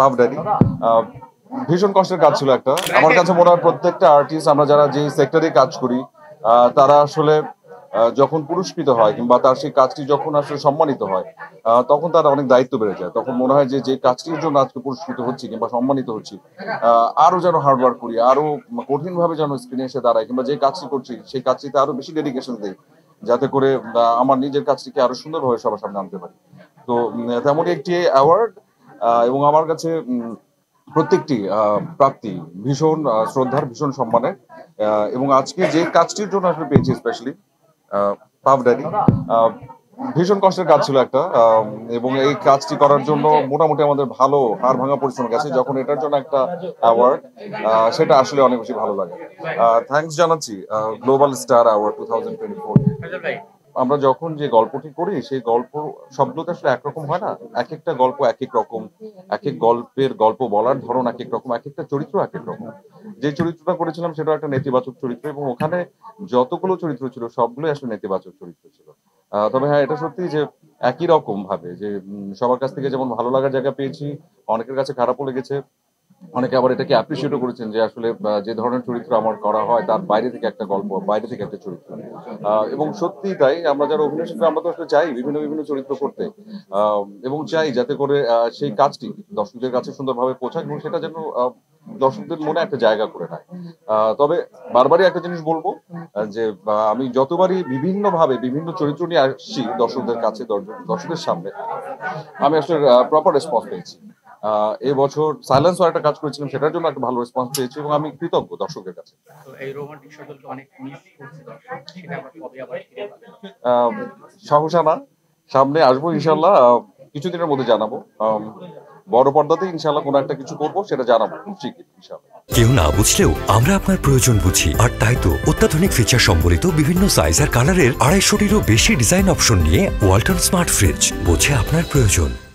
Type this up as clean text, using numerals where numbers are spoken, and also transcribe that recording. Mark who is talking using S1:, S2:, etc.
S1: Puff daddy. ভীষণ কষ্টের কাজ ছিল একটা। আমার কাছে মনে হয় প্রত্যেকটা আর্টিস্ট, আমরা যারা যে সেক্টরে কাজ করি, তারা আসলে যখন পুরস্কৃত হয় কিংবা তার সেই কাজটি যখন আসলে সম্মানিত হয়, তখন তার অনেক দায়িত্ব বেড়ে যায়। তখন মনে হয় যে যে কাজটির জন্য আজকে পুরস্কৃত হচ্ছি কিংবা সম্মানিত হচ্ছি, আরো যেন হার্ড ওয়ার্ক করি, আরো কঠিন ভাবে যেন স্ক্রিনে এসে দাঁড়ায়, কিংবা যে কাজটি করছি সেই কাজটিতে আরো বেশি ডেডিকেশন দেই, যাতে করে আমার নিজের কাজটিকে আরো সুন্দরভাবে সবার সামনে আনতে পারি। তো তেমনই একটি অ্যাওয়ার্ড, এবং আমার কাছে প্রত্যেকটি প্রাপ্তি ভীষণ শ্রদ্ধার, ভীষণ সম্মানের। এবং আজকে যে কাজটির জন্য আসলে পেয়েছি স্পেশালি পাফ ড্যাডি, ভীষণ কষ্টের কাজ ছিল একটা। এবং এই কাজটি করার জন্য মোটামুটি আমাদের ভালো হাড় ভাঙা পরিশ্রম গেছে। যখন এটার জন্য একটা অ্যাওয়ার্ড, সেটা আসলে অনেক বেশি ভালো লাগে। থ্যাঙ্কস জানাচ্ছি গ্লোবাল স্টার অ্যাওয়ার্ড 2024। আমরা যখন যে গল্পটি করি সেই গল্প সবগুলো তো আসলে একরকম হয় না। একেকটা গল্প একেক রকম, একেক গল্পের গল্প বলার ধরন একেক রকম, একেকটা চরিত্র একেক রকম। যে চরিত্রটা করেছিলাম সেটাও একটা নেতিবাচক চরিত্র, এবং ওখানে যতগুলো চরিত্র ছিল সবগুলোই আসলে নেতিবাচক চরিত্র ছিল। তবে হ্যাঁ, এটা সত্যি যে একই রকম ভাবে যে সবার কাছ থেকে যেমন ভালো লাগার জায়গা পেয়েছি, অনেকের কাছে খারাপও লেগেছে। অনেকে আবার এটাকে অ্যাপ্রিশিয়েটও করেছেন যে আসলে যে ধরনের চরিত্র আমার করা হয় তার বাইরে থেকে একটা গল্প, বাইরে থেকে একটা চরিত্র। এবং সত্যিই তাই, আমরা যারা অভিনয় শিল্পী আমরা তো আসলে চাই বিভিন্ন বিভিন্ন চরিত্র করতে, এবং চাই যাতে করে সেই কাজটি দর্শকদের কাছে সুন্দরভাবে পৌঁছায় এবং সেটা যেন দর্শকদের মনে একটা জায়গা করে নেয়। তবে বারবারই একটা জিনিস বলবো, যে আমি যতবারই বিভিন্নভাবে বিভিন্ন চরিত্র নিয়ে আসছি দর্শকদের কাছে, দর্শকদের সামনে, আমি আসলে প্রপার রেসপন্স পেয়েছি। এবছর সাইলেন্স ওয়ার একটা কাজ করেছিলাম, সেটার জন্য একটা ভালো রেসপন্স পেয়েছি এবং আমি কৃতজ্ঞ দর্শকদের কাছে। সহসা না, সামনে আসবো ইনশাল্লাহ। কিছুদিনের মধ্যে জানাবো। বড় পর্দাতে ইনশাল্লাহ কোনো একটা কিছু করবো, সেটা জানাবো ঠিকই ইনশাল্লাহ।
S2: কেউ না বুঝলেও আমরা আপনার প্রয়োজন বুঝি, আর তাই তো অত্যাধুনিক ফিচার সম্বলিত বিভিন্ন সাইজ আর কালারের 250টিরও বেশি ডিজাইন অপশন নিয়ে ওয়ালটন স্মার্ট ফ্রিজ বোঝে আপনার প্রয়োজন।